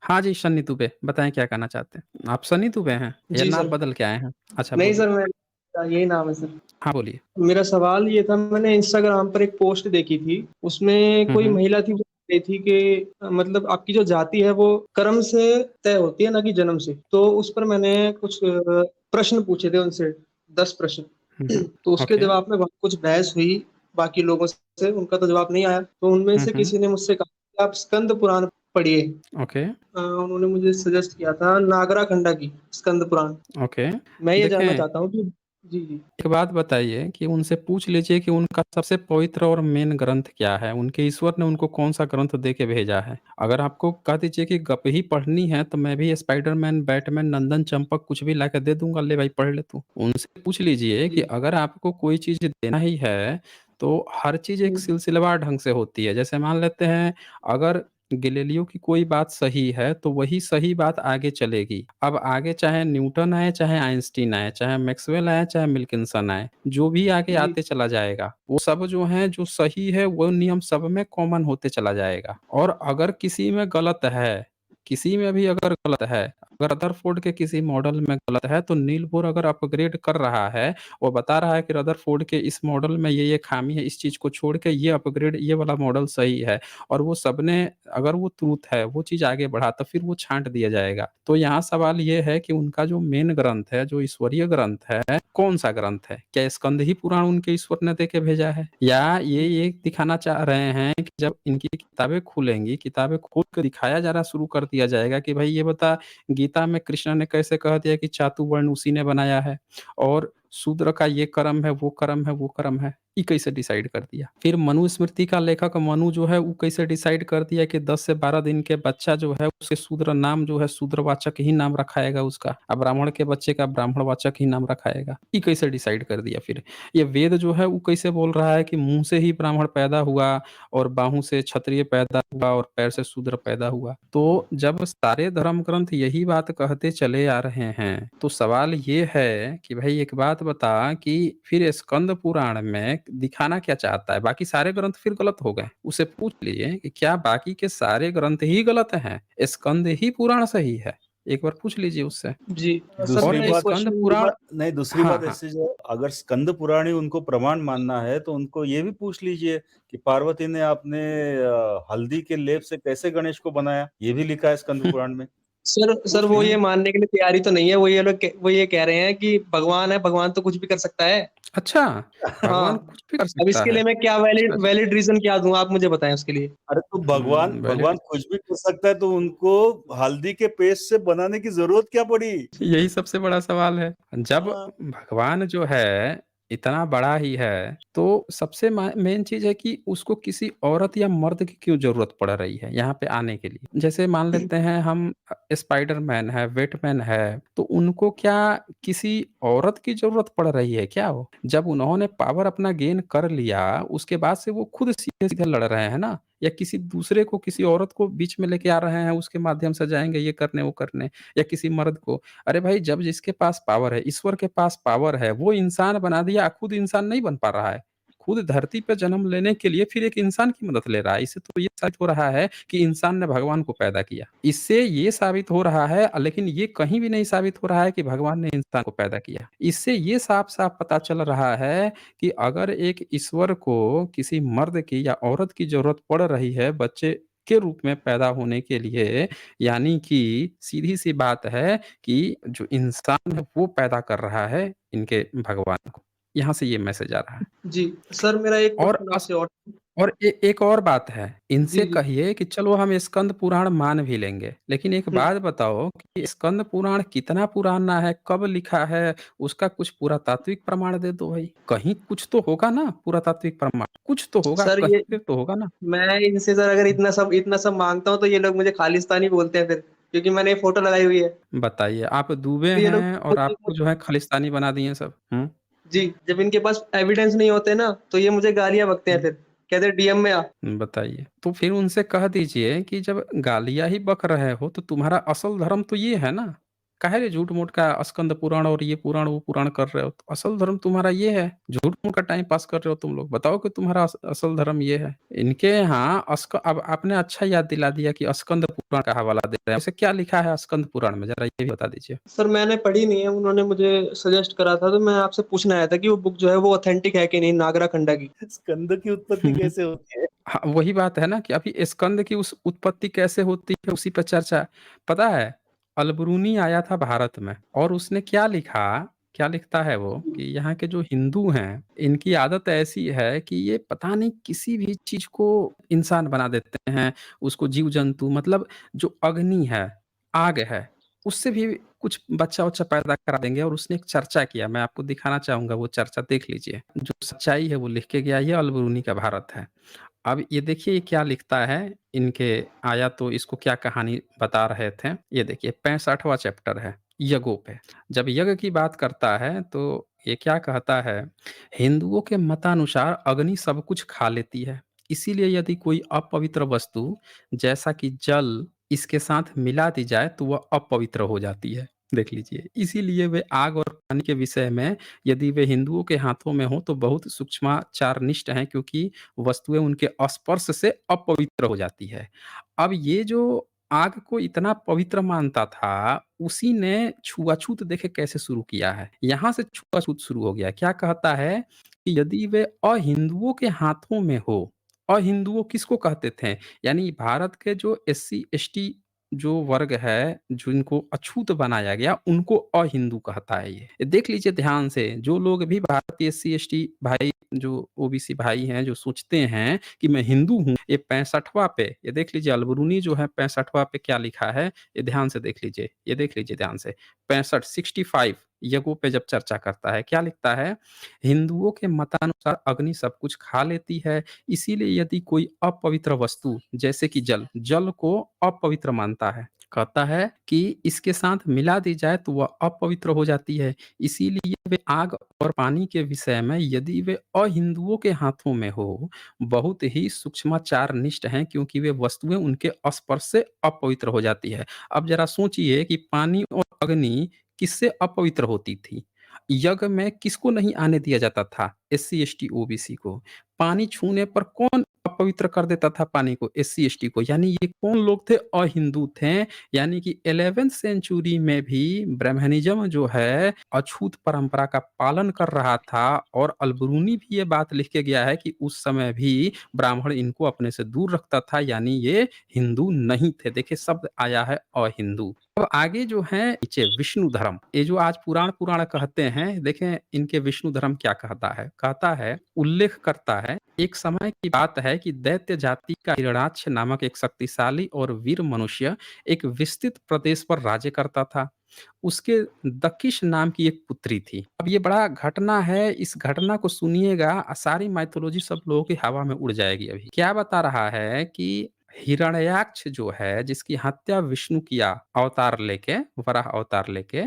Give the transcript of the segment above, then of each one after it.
हाँ जी, सन्नी दुबे, बताएँ क्या कहना चाहते हैं? आप सन्नी दुबे हैं या जी नाम सर। बदल के आए हैं? अच्छा नहीं बोलिए। सर, मैं यही नाम है सर। हाँ, बोलिए। मेरा सवाल ये था, मैंने इंस्टाग्राम पर एक पोस्ट देखी थी, उसमें हुँ, कोई हुँ। महिला थी, वो कह रही थी कि मतलब आपकी जो जाति है वो कर्म से तय होती है, ना कि जन्म से। तो उस पर मैंने कुछ प्रश्न पूछे थे उनसे, 10 प्रश्न। हुँ, हुँ। तो उसके ओके। जवाब में बहुत कुछ बहस हुई बाकी लोगों से, उनका तो जवाब नहीं आया। तो उनमें हुँ, से हुँ। किसी ने मुझसे कहा कि आप स्कंद पुराण पढ़िए। ओके, उन्होंने मुझे सजेस्ट किया था नागराखंडा की स्कंद पुराण। ओके। मैं ये जानना देखें, चाहता हूँ कि जी, जी। एक बात बताइए कि उनसे पूछ लीजिए कि उनका सबसे पवित्र और मेन ग्रंथ क्या है? उनके ईश्वर ने उनको कौन-सा ग्रंथ दे के भेजा है? अगर आपको कह दीजिए कि गप ही पढ़नी है, तो मैं भी स्पाइडरमैन, बैटमैन, नंदन चंपक कुछ भी लाके दे दूँगा, ले भाई पढ़ ले तू। उनसे पूछ लीजिए कि जी, अगर आपको कोई चीज़ देना ही है, तो हर चीज़ एक हुँ, सिलसिलेवार ढंग से होती है। जैसे मान लेते हैं, अगर गैलीलियो की कोई बात सही है, तो वही सही बात आगे चलेगी। अब आगे चाहे न्यूटन आए, चाहे आइंस्टीन आए, चाहे मैक्सवेल आए, चाहे विल्किंसन आए, जो भी आगे जी, आते चला जाएगा। वो सब जो हैं, जो सही है, वो नियम सब में कॉमन होते चला जाएगा। और अगर किसी में गलत है, किसी में भी अगर गलत है, अगर रदरफोर्ड के किसी मॉडल में गलत है, तो नील बोर अगर अपग्रेड कर रहा है, वो बता रहा है कि रदरफोर्ड के इस मॉडल में ये खामी है, इस चीज़ को छोड़ के ये अपग्रेड, ये वाला मॉडल सही है। और वो सबने, अगर वो ट्रुथ है, वो चीज़ आगे बढ़ा, तो फिर वो छाँट दिया जाएगा। तो यहाँ सवाल ये है कि उनका जो मेन ग्रंथ है, जो ईश्वरीय ग्रंथ है, कौन-सा ग्रंथ है? क्या स्कंद ही पुराण उनके ईश्वर ने दे के भेजा है? या ये दिखाना चाह रहे हैं कि जब इनकी किताबें खुलेंगी, किताबें खोल के दिखाया जाना शुरू कर दिया जाएगा कि भाई ये बता, गीता में कृष्ण ने कैसे कह दिया कि चातुवर्ण उसी ने बनाया है, और शूद्र का ये कर्म है, वो कर्म है, वो कर्म है। ये कैसे डिसाइड कर दिया? फिर मनुस्मृति का लेखक मनु जो है, वो कैसे डिसाइड कर दिया कि 10 से 12 दिन के बच्चा जो है, उसे शूद्र नाम जो है, शूद्रवाचक ही नाम रखाएगा उसका, और ब्राह्मण के बच्चे का ब्राह्मणवाचक ही नाम रखाएगा। ये कैसे डिसाइड कर दिया फिर? ये वेद जो है, वो कैसे बोल रहा है कि मुँह से ही ब्राह्मण पैदा हुआ, और बाहों से क्षत्रिय पैदा हुआ, और पैर से शूद्र पैदा हुआ। तो जब सारे धर्म ग्रंथ यही बात कहते चले आ रहे हैं, तो सवाल ये है कि भाई एक बात बता कि फिर स्कंद पुराण में दिखाना क्या चाहता है? बाकी सारे ग्रंथ फिर गलत हो गए। उसे पूछ लीजिए कि क्या बाकी के सारे ग्रंथ ही गलत हैं? स्कंद ही पुराण सही है? एक बार पूछ लीजिए उससे। जी। सर और दूसरी मेरा एक बात स्कंद क्वेश्चन। पुराण, नहीं, दूसरी हाँ, बात हाँ। ऐसे, जो अगर स्कंद पुराण ही उनको प्रमाण मानना है, तो उनको ये भी पूछ लीजिए कि पार्वती ने अपने हल्दी के लेप से कैसे गणेश को बनाया? ये भी लिखा है स्कंद पुराण में। सर पूछ वो ये लीजिए। मानने के लिए तैयारी तो नहीं है, वो ये कह रहे हैं कि भगवान है, भगवान तो कुछ भी कर सकता है। अच्छा, भगवान हाँ, कुछ भी कर अब सकता इसके है। लिए मैं क्या अच्छा वैलिड जी। वैलिड रीज़न क्या दूँ, आप मुझे बताएँ उसके लिए? अरे तो भगवान वैलिड, भगवान कुछ भी कर सकता है, तो उनको हल्दी के पेस्ट से बनाने की ज़रूरत क्या पड़ी? यही सबसे बड़ा सवाल है। जब हाँ। भगवान जो है इतना बड़ा ही है, तो सबसे मेन चीज़ है कि उसको किसी औरत या मर्द की क्यों ज़रूरत पड़ रही है यहाँ पे आने के लिए? जैसे मान लेते हैं हम, स्पाइडरमैन है, बैटमैन है, तो उनको क्या किसी औरत की ज़रूरत पड़ रही है क्या वो? जब उन्होंने पावर अपना गेन कर लिया, उसके बाद से वो खुद सीधे-सीधे लड़ रहे हैं ना, या किसी दूसरे को, किसी औरत को बीच में लेके आ रहे हैं, उसके माध्यम से जाएँगे ये करने, वो करने, या किसी मर्द को। अरे भाई, जब जिसके पास पावर है, ईश्वर के पास पावर है, वो इंसान बना दिया, खुद इंसान नहीं बन पा रहा है। खुद धरती पे जन्म लेने के लिए फिर एक इंसान की मदद ले रहा है। इससे तो ये साबित हो रहा है कि इंसान ने भगवान को पैदा किया। इससे ये साबित हो रहा है, लेकिन ये कहीं भी नहीं साबित हो रहा है कि भगवान ने इंसान को पैदा किया। इससे ये साफ-साफ पता चल रहा है कि अगर एक ईश्वर को किसी मर्द की या औरत की ज़रूरत पड़ रही है बच्चे के रूप में पैदा होने के लिए, यानी कि सीधी-सी बात है कि जो इंसान है वो पैदा कर रहा है इनके भगवान को। यहाँ से ये मैसेज आ रहा है। जी, सर मेरा एक और क्वेश्चन आपसे और। और एक और बात है, जी, इनसे जी। कहिए कि चलो हम स्कंद पुराण मान भी लेंगे, लेकिन एक हुँ, बात बताओ कि स्कंद पुराण कितना पुराना है, कब लिखा है, उसका कुछ पुरातात्विक प्रमाण दे दो भाई। कहीं कुछ तो होगा ना पुरातात्विक प्रमाण, कुछ तो होगा, सर ये कहीं पे तो होगा ना। मैं इनसे सर अगर इतना सब माँगता हूँ, तो ये लोग मुझे खालिस्तानी बोलते हैं फिर, क्योंकि मैंने ये फ़ोटो लगाई हुई है। बताइए, आप दूबे तो ये लोग हैं और आपको जो है खालिस्तानी बना दिए सब। हुँ, जी, जब इनके पास एविडेंस नहीं होते ना, तो ये मुझे गालियाँ बकते हैं हुँ। फिर। कहते हैं डीएम में आ। बताइए। तो फिर उनसे कह दीजिए कि जब गालियाँ ही बक रहे हो, तो तुम्हारा असल धर्म तो ये है ना, काहे रे झूठ-मूठ का स्कंद पुराण और ये पुराण, वो पुराण कर रहे हो? तो असल धर्म तुम्हारा ये है, झूठ-मूठ का टाइम पास कर रहे हो तुम लोग। बताओ कि तुम्हारा असल धर्म ये है। इनके यहाँ अब आपने अच्छा याद दिला दिया कि स्कंद पुराण का हवाला दे रहे हैं। वैसे क्या लिखा है स्कंद पुराण में? ज़रा ये भी बता दीजिए। सर मैंने पढ़ी नहीं है, उन्होंने मुझे सजेस्ट करा था, तो मैं आपसे पूछने आया था कि वो बुक जो है वो ऑथेंटिक है कि नहीं, नागरा खंडा की? स्कंद की उत्पत्ति कैसे होती है? हाँ, वही बात है ना कि अभी स्कंद की उस उत्पत्ति कैसे होती है उसी पे चर्चा है। पता है अलबरूनी आया था भारत में और उसने क्या लिखा, क्या लिखता है वो कि यहाँ के जो हिंदू हैं, इनकी आदत ऐसी है कि ये पता नहीं किसी भी चीज़ को इंसान बना देते हैं, उसको जीव-जंतु मतलब जो अग्नि है, आग है, उससे भी कुछ बच्चा-वच्चा पैदा करा देंगे और उसने एक चर्चा किया, मैं आपको दिखाना चाहूँगा वो चर्चा देख लीजिए। जो सच्चाई है वो लिख के गया, ये अलबरूनी का भारत है। अब ये देखिए ये क्या लिखता है, इनके आया तो इसको क्या कहानी बता रहे थे। ये देखिए 65वाँ चैप्टर है, यज्ञों पे। जब यज्ञ की बात करता है तो ये क्या कहता है, हिंदुओं के मतानुसार अग्नि सब कुछ खा लेती है। इसीलिए यदि कोई अपवित्र वस्तु जैसा कि जल इसके साथ मिला दी जाए तो वह अपवित्र हो जाती है। देख लीजिए, इसीलिए वे आग और पानी के विषय में यदि वे हिंदुओं के हाथों में हो तो बहुत सूक्ष्माचारनिष्ठ हैं क्योंकि वस्तुएँ उनके स्पर्श से अपवित्र हो जाती है। अब ये जो आग को इतना पवित्र मानता था, उसी ने छुआछूत देखे कैसे शुरू किया है। यहाँ से छुआछूत शुरू हो गया। क्या कहता है कि यदि वे अहिंदुओं के हाथों में हो, अहिंदुओं किसको कहते थे? यानी भारत के जो एससी, एसटी जो वर्ग है, जिनको अछूत बनाया गया, उनको अहिंदू कहता है ये। ये देख लीजिए ध्यान से, जो लोग भी भारत के एससी, एसटी भाई जो ओबीसी भाई हैं, जो सोचते हैं कि मैं हिंदू हूँ, ये 65वां पे ये देख लीजिए अलबरूनी जो है 65वां पे क्या लिखा है, ये ध्यान से देख लीजिए, ये देख लीजिए ध्यान से। 65 65 यज्ञों पे जब चर्चा करता है, क्या लिखता है? हिंदुओं के मतानुसार अग्नि सब कुछ खा लेती है, इसीलिए यदि कोई अपवित्र वस्तु जैसे कि जल, जल को अपवित्र मानता है। कहता है कि इसके साथ मिला दी जाए तो वह अपवित्र हो जाती है। इसीलिए वे आग और पानी के विषय में यदि वे अहिंदुओं के हाथों में हो, बहुत ही सूक्ष्माचारनिष्ठ हैं क्योंकि वे वस्तुएँ उनके स्पर्श से अपवित्र हो जाती है। अब ज़रा सोचिए कि पानी और अग्नि किससे अपवित्र होती थी? यज्ञ में किसको नहीं आने दिया जाता था? एससी, एसटी, ओबीसी को। पानी छूने पर कौन अपवित्र कर देता था पानी को? एससी, एसटी को। यानी ये कौन लोग थे? अहिंदू थे। यानी कि 11th सेंचुरी में भी ब्राह्मणिज़्म जो है अछूत परंपरा का पालन कर रहा था और अलबरूनी भी ये बात लिख के गया है कि उस समय भी ब्राह्मण इनको अपने से दूर रखता था यानी ये हिंदू नहीं थे। देखिए शब्द आया है अहिंदू। अब आगे जो है नीचे विष्णु धर्म, ये जो आज पुराण पुराण कहते हैं, देखें इनके विष्णु धर्म क्या कहता है? कहता है, उल्लेख करता है, एक समय की बात है कि दैत्य जाति का हिरण्याक्ष नामक एक शक्तिशाली और वीर मनुष्य एक विस्तृत प्रदेश पर राज्य करता था। उसके दकिश नाम की एक पुत्री थी। अब ये बड़ा घटना है, इस घटना को सुनिएगा सारी माइथोलॉजी सब लोगों की हवा में उड़ जाएगी अभी। क्या बता रहा है कि हिरण्याक्ष जो है, जिसकी हत्या विष्णु किया अवतार लेके, वराह अवतार लेके,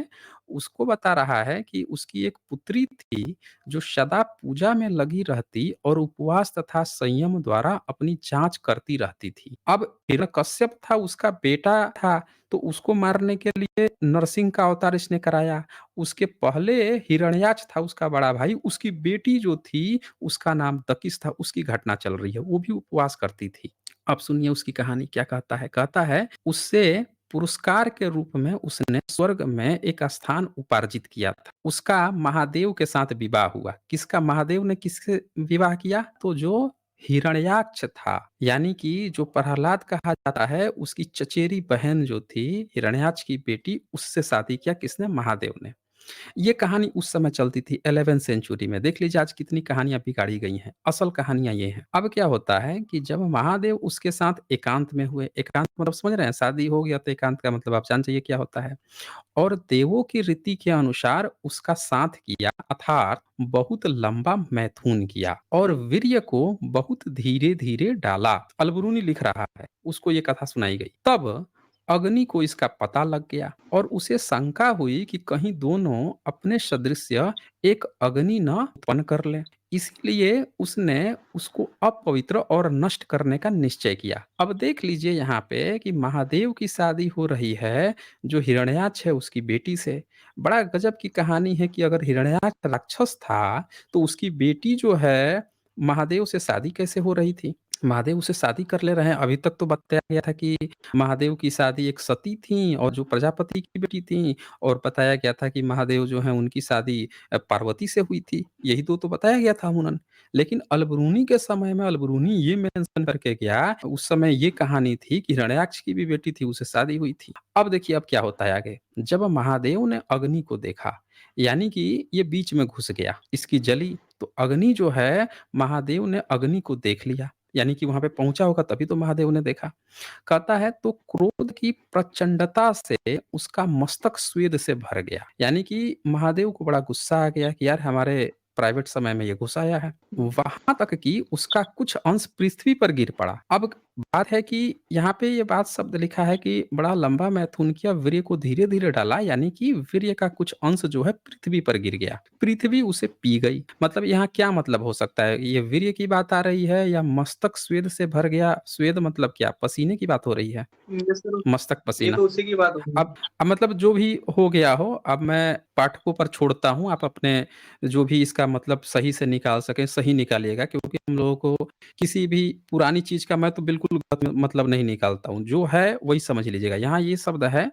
उसको बता रहा है कि उसकी एक पुत्री थी, जो सदा पूजा में लगी रहती और उपवास तथा संयम द्वारा अपनी जाँच करती रहती थी। अब हिरण्यकश्यप था उसका बेटा था, तो उसको मारने के लिए नरसिंह का अवतार इसने कराया। उसके पहले हिरण्याक्ष था उसका बड़ा भाई, उसकी बेटी जो थी, उसका नाम दकिश था, उसकी घटना चल रही है, वो भी उपवास करती थी। अब सुनिए उसकी कहानी क्या कहता है? कहता है उससे पुरस्कार के रूप में उसने स्वर्ग में एक स्थान उपार्जित किया था। उसका महादेव के साथ विवाह हुआ। किसका? महादेव ने किससे विवाह किया? तो जो हिरण्याक्ष था, यानी कि जो प्रहलाद कहा जाता है, उसकी चचेरी बहन जो थी, हिरण्याक्ष की बेटी, उससे शादी किया किसने? महादेव ने। ये कहानी उस समय चलती थी 11th सेंचुरी में। देख लीजिए आज कितनी कहानियाँ बिगाड़ी गई हैं। असल कहानियाँ ये हैं। अब क्या होता है कि जब महादेव उसके साथ एकांत में हुए, एकांत मतलब समझ रहे हैं? शादी हो गया तो एकांत का मतलब आप जान जाइए क्या होता है। और देवों की रीति के अनुसार उसका साथ किया अर्थात बहुत लंबा मैथुन किया और वीर्य को बहुत धीरे-धीरे डाला। अलबरूनी लिख रहा है, उसको ये कथा सुनाई गई। तब अग्नि को इसका पता लग गया और उसे शंका हुई कि कहीं दोनों अपने सदृश्य एक अग्नि न उत्पन्न कर लें। इसीलिए उसने उसको अपवित्र और नष्ट करने का निश्चय किया। अब देख लीजिए यहाँ पे कि महादेव की शादी हो रही है जो हिरण्याक्ष है उसकी बेटी से। बड़ा गजब की कहानी है कि अगर हिरण्याक्ष राक्षस था तो उसकी बेटी जो है महादेव से शादी कैसे हो रही थी? महादेव उससे शादी कर ले रहे हैं। अभी तक तो बताया गया था कि महादेव की शादी एक सती थी और जो प्रजापति की बेटी थी, और बताया गया था कि महादेव जो है उनकी शादी पार्वती से हुई थी। यही तो बताया गया था अमूमन। लेकिन अलबरूनी के समय में अलबरूनी ये मेंशन करके गया, उस समय ये कहानी थी कि हिरण्याक्ष की भी बेटी थी, उससे शादी हुई थी। अब देखिए अब क्या होता है आगे। जब महादेव ने अग्नि को देखा, यानी कि ये बीच में घुस गया, इसकी जली, तो अग्नि जो है, महादेव ने अग्नि को देख लिया, यानी कि वहां पे पहुंचा होगा तभी तो महादेव ने देखा। कहता है तो क्रोध की प्रचंडता से उसका मस्तक स्वेद से भर गया, यानी कि महादेव को बड़ा गुस्सा आ गया कि यार हमारे प्राइवेट समय में ये घुस आया है। वहां तक कि उसका कुछ अंश पृथ्वी पर गिर पड़ा। अब बात है कि यहाँ पे ये बात शब्द लिखा है कि बड़ा लंबा मैथुन किया, वीर्य को धीरे धीरे डाला, यानी कि वीर्य का कुछ अंश जो है पृथ्वी पर गिर गया, पृथ्वी उसे पी गई। मतलब यहाँ क्या मतलब हो सकता है? ये वीर्य की बात आ रही है या मस्तक स्वेद से भर गया? स्वेद मतलब क्या? पसीने की बात हो रही है? ये सर, मस्तक ये पसीना। तो उसी की बात हो रही है। अब मतलब जो भी हो गया हो, अब मैं पाठकों पर छोड़ता हूँ, आप अपने जो भी इसका मतलब सही से निकाल सकें, सही निकालिएगा, क्योंकि हम लोगों को किसी भी पुरानी चीज़ का मैं तो बिल्कुल गलत मतलब नहीं निकालता हूँ, जो है वही समझ लीजिएगा। यहाँ ये शब्द है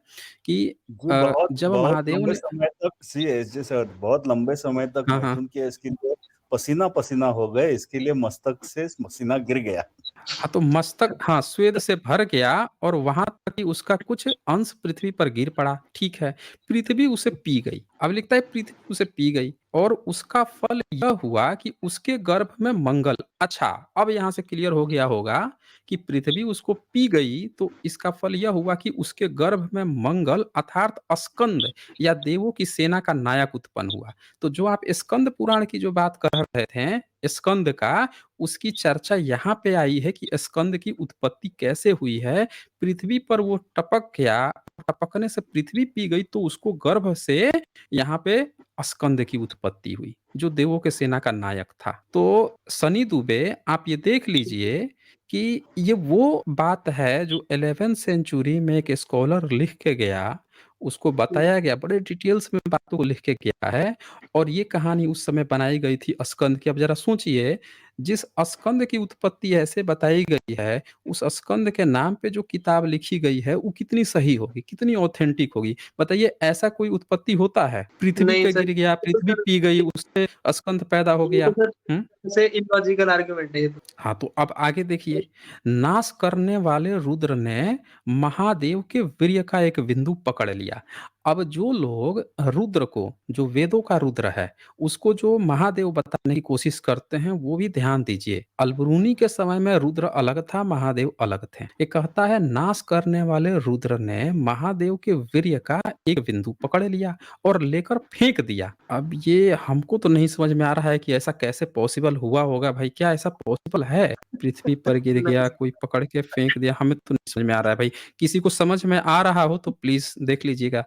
कि जी, बहुत जब बहुत महादेव लंबे ने समय तक सी एस सर बहुत लंबे समय तक हाँ, हाँ। मैथुन किया, इसके लिए पसीना-पसीना हो गए, इसके लिए मस्तक से पसीना गिर गया। हाँ, तो मस्तक, हाँ, स्वेद से भर गया और वहां तक कि उसका कुछ अंश पृथ्वी पर गिर पड़ा। ठीक है, पृथ्वी उसे पी गई। अब लिखता है पृथ्वी उसे पी गई और उसका फल यह हुआ कि उसके गर्भ में मंगल। अच्छा, अब यहां से क्लियर हो गया होगा कि पृथ्वी उसको पी गई तो इसका फल यह हुआ कि उसके गर्भ में मंगल अर्थात स्कंद या देवों की सेना का नायक उत्पन्न हुआ। तो जो आप स्कंद पुराण की जो बात कर रहे थे, स्कंद का, उसकी चर्चा यहाँ पे आई है कि स्कंद की उत्पत्ति कैसे हुई है। पृथ्वी पर वो टपक गया, टपकने से पृथ्वी पी गई तो उसको गर्भ से यहाँ पे स्कंद की उत्पत्ति हुई, जो देवों के सेना का नायक था। तो सनी दुबे, आप ये देख लीजिए कि ये वो बात है जो 11th सेंचुरी में एक स्कॉलर लिख के गया, उसको बताया गया, बड़े डिटेल्स में बातों को लिख के गया है। और ये कहानी उस समय बनाई गई थी स्कंद की। अब जरा सोचिए, जिस स्कंद की उत्पत्ति ऐसे बताई गई है, उस स्कंद के नाम पे जो किताब लिखी गई है वो कितनी सही होगी, कितनी ऑथेंटिक होगी? बताइए, ऐसा कोई उत्पत्ति होता है? पृथ्वी नहीं पे सर, गिर गया, ये तो पृथ्वी सर, पी गई, उससे स्कंद पैदा हो ये तो गया। सर हुँ? से इलॉजिकल आर्गुमेंट है ये तो। हाँ, तो अब आगे देखिए, नाश करने वाले रुद्र ने महादेव के वीर्य का एक बिंदु पकड़ लिया। अब जो लोग रुद्र को, जो वेदों का रुद्र है, उसको जो महादेव बताने की कोशिश करते हैं, वो भी ध्यान दीजिए। अलबरूनी के समय में रुद्र अलग था, महादेव अलग थे। ये कहता है नाश करने वाले रुद्र ने महादेव के वीर्य का एक बिंदु पकड़ लिया और लेकर फेंक दिया। अब ये हमको तो नहीं समझ में आ रहा है कि ऐसा कैसे पॉसिबल हुआ होगा भाई? क्या ऐसा पॉसिबल है? पृथ्वी पर गिर नहीं गया, कोई पकड़ के फेंक दिया, हमें तो नहीं समझ में आ रहा है भाई। किसी को समझ में आ रहा हो तो प्लीज़ देख लीजिएगा।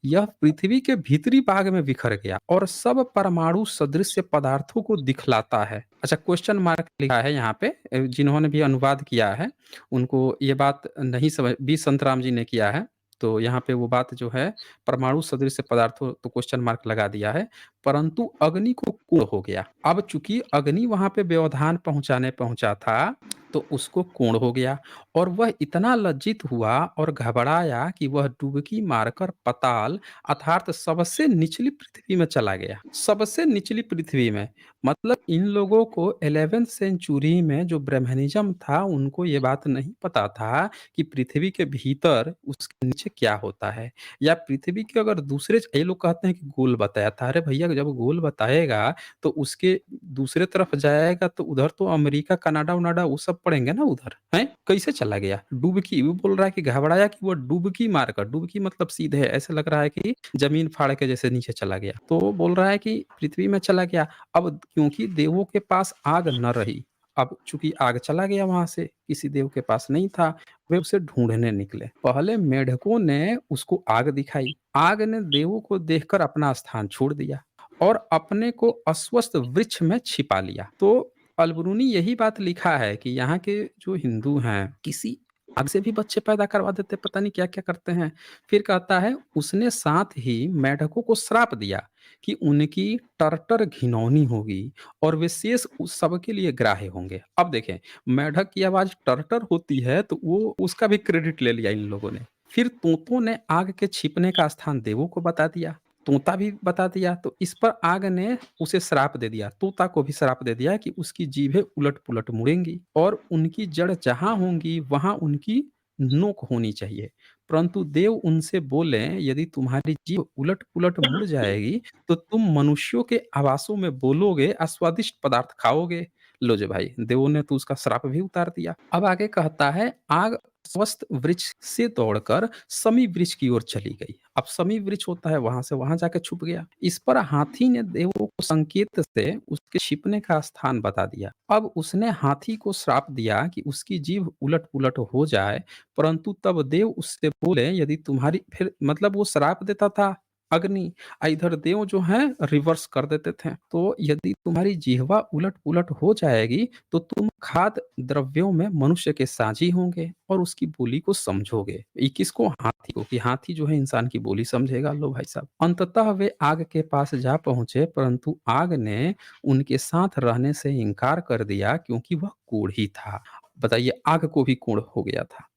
यह पृथ्वी के भीतरी भाग में बिखर गया और सब परमाणु सदृश पदार्थों को दिखलाता है। अच्छा, क्वेश्चन मार्क लिखा है यहाँ पे, जिन्होंने भी अनुवाद किया है, उनको ये बात नहीं समझ, बी संतराम जी ने किया है। तो यहाँ पे वो बात जो है, परमाणु सदृश पदार्थों, तो क्वेश्चन मार्क लगा दिया है। परंतु अग्नि को कोण हो गया। अब चूंकि अग्नि वहां पे व्यवधान पहुंचाने पहुंचा था, तो उसको कोण हो गया और वह इतना लज्जित हुआ और घबराया कि वह डुबकी मारकर पताल अर्थात सबसे निचली पृथ्वी में चला गया। सबसे निचली पृथ्वी में, मतलब इन लोगों को 11th सेंचुरी में जो ब्रह्मनिज्म था, उनको ये बात नहीं पता था कि पृथ्वी के भीतर उसके नीचे क्या होता है, या पृथ्वी के अगर दूसरे, ये लोग कहते हैं कि गोल बताया था। अरे भैया, जब गोल बताएगा तो उसके दूसरे तरफ जाएगा तो उधर तो अमेरिका, कनाडा वनाडा वो सब पड़ेंगे ना उधर, हैं? कैसे चला गया? डुबकी, वो बोल रहा है कि घबराया कि वो डुबकी मारकर, डुबकी मतलब सीधे, ऐसे लग रहा है कि जमीन फाड़ के जैसे नीचे चला गया। तो बोल रहा है कि पृथ्वी में चला गया। अब क्योंकि देवों के पास आग न रही, अब चूँकि आग चला गया वहाँ से, किसी देव के पास नहीं था, वे उसे ढूँढने निकले। पहले मेढकों ने उसको आग दिखाई। आग ने देवों को देखकर अपना स्थान छोड़ दिया और अपने को अस्वस्थ वृक्ष में छिपा लिया। तो अलबरूनी यही बात लिखा है कि यहाँ के जो हिंदू हैं, किसी आग से भी बच्चे पैदा करवा देते, पता नहीं क्या-क्या करते हैं। फिर कहता है उसने साथ ही मेढकों को श्राप दिया कि उनकी टर्टर घिनौनी होगी और वे शेष उस सबके लिए ग्राह्य होंगे। अब देखें, मेढक की आवाज़ टर्टर होती है तो वो उसका भी क्रेडिट ले लिया इन लोगों ने। फिर तोतों ने आग के छिपने का स्थान देवों को बता दिया, तोता भी बता दिया, तो इस पर आग ने उसे श्राप दे दिया, तोता को भी श्राप दे दिया कि उसकी जीभें उलट-पुलट मुड़ेंगी और उनकी जड़ जहाँ होंगी वहाँ उनकी नोक होनी चाहिए। परंतु देव उनसे बोले यदि तुम्हारी जीभ उलट-पुलट मुड़ जाएगी तो तुम मनुष्यों के आवासों में बोलोगे और स्वादिष्ट पदार्थ खाओगे। लो जी भाई, देवों ने तो उसका श्राप भी उतार दिया। अब आगे कहता है आग स्वस्थ वृक्ष से दौड़कर समी वृक्ष की ओर चली गई। अब समी वृक्ष होता है वहां से वहां जाके छुप गया। इस पर हाथी ने देवों को संकेत से उसके छिपने का स्थान बता दिया। अब उसने हाथी को श्राप दिया कि उसकी जीभ उलट पुलट हो जाए, परंतु तब देव उससे बोले यदि तुम्हारी, फिर मतलब वो श्राप देता था अग्नि, इधर देव जो है रिवर्स कर देते थे। तो यदि तुम्हारी जिह्वा उलट पुलट हो जाएगी तो तुम खाद्य द्रव्यों में मनुष्य के साझी होंगे और उसकी बोली को समझोगे। ये किसको? हाथी को, कि हाथी जो है इंसान की बोली समझेगा। लो भाई साहब, अंततः वे आग के पास जा पहुंचे, परंतु आग ने उनके साथ रहने से इनकार कर दिया क्योंकि वह कोढ़ी था। बताइए, आग को भी कोढ़ हो गया था।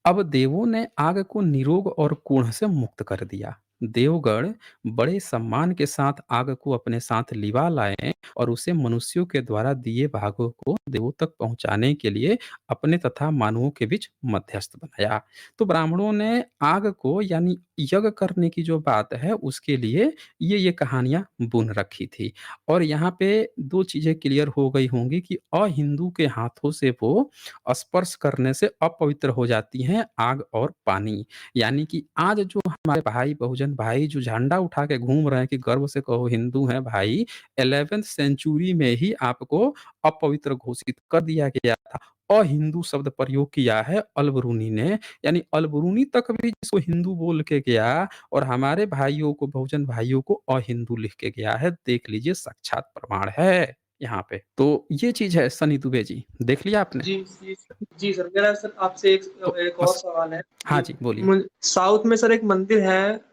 अब देवों ने आग को निरोग और कुण्ठ से मुक्त कर दिया। देवगण बड़े सम्मान के साथ आग को अपने साथ लिवा लाए और उसे मनुष्यों के द्वारा दिए भागों को देवों तक पहुंचाने के लिए अपने तथा मानवों के बीच मध्यस्थ बनाया। तो ब्राह्मणों ने आग को यानी यज्ञ करने की जो बात है उसके लिए ये कहानियां बुन रखी थी। और यहाँ पे दो चीजें क्लियर हो गई होंगी कि अहिंदू के हाथों से वो स्पर्श करने से अपवित्र हो जाती हैं आग और पानी। यानी कि आज जो हमारे भाई बहुजन भाई जो झंडा उठा के घूम रहे हैं कि गर्व से कहो हिंदू हैं भाई, 11th सेंचुरी में ही आपको अपवित्र घोषित कर दिया गया था। अहिंदू शब्द प्रयोग किया है अलबरूनी ने, यानी अलबरूनी तक भी जिसको हिंदू बोल के गया और हमारे भाइयों को बहुजन भाइयों को अहिंदू लिख के गया है। देख लीजिए, साक्षात प्रमाण है यहाँ पे। तो ये चीज है सनी दुबे जी, देख लिया आपने? जी, जी, जी सर, मेरा सर आपसे एक तो एक और बस, सवाल है। हाँ जी, जी, बोलिए। साउथ में सर एक मंदिर है,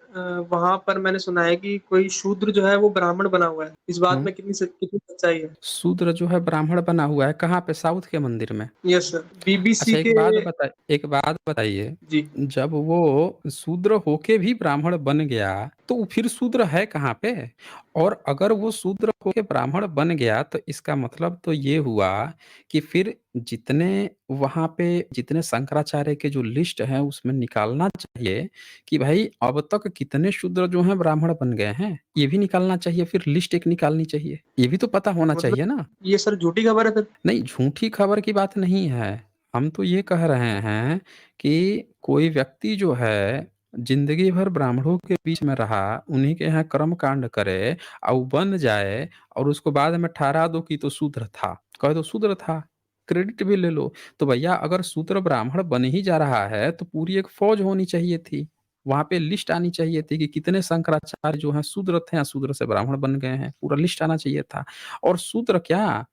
वहाँ पर मैंने सुना है कि कोई शूद्र जो है वो ब्राह्मण बना हुआ है। इस बात हुँ। में कितनी सच्चाई है? शूद्र जो है ब्राह्मण बना हुआ है, कहाँ पे? साउथ के मंदिर में? यस सर, बीबीसी अच्छा, के। एक बात बताइए, जी, जब वो शूद्र होके भी ब्राह्मण बन गया, तो वो फिर शूद्र है कहाँ पे? और अगर वो शूद्र होके ब्राह्मण बन गया, तो इसका मतलब तो ये हुआ कि फिर जितने वहाँ पे जितने शंकराचार्य के जो लिस्ट है, उसमें निकालना चाहिए कि भाई अब तक कितने शूद्र जो हैं ब्राह्मण बन गए हैं, ये भी निकालना चाहिए, फिर लिस्ट एक निकालनी चाहिए। ये भी तो पता होना मतलब चाहिए ना? ये सर झूठी खबर है फिर? नहीं, झूठी खबर की बात नहीं है। हम तो ये कह रहे हैं कि कोई व्यक्ति जो है, ज़िंदगी भर ब्राह्मणों के बीच में रहा, उन्हीं के यहाँ कर्म-कांड करे और वो बन जाए और उसको बाद में ठहरा दो कि तो शूद्र था। कह दो शूद्र था, क्रेडिट भी ले लो। तो भैया अगर शूद्र ब्राह्मण बन ही जा रहा है, तो पूरी एक फ़ौज होनी चाहिए थी। वहाँ पे लिस्ट आनी चाहिए थी कि कितने शंकराचार्य जो हैं शूद्र थे या शूद्र से ब्राह्मण बन गए हैं। पूरा लिस्ट आना चाहिए था। और शूद्र क्या,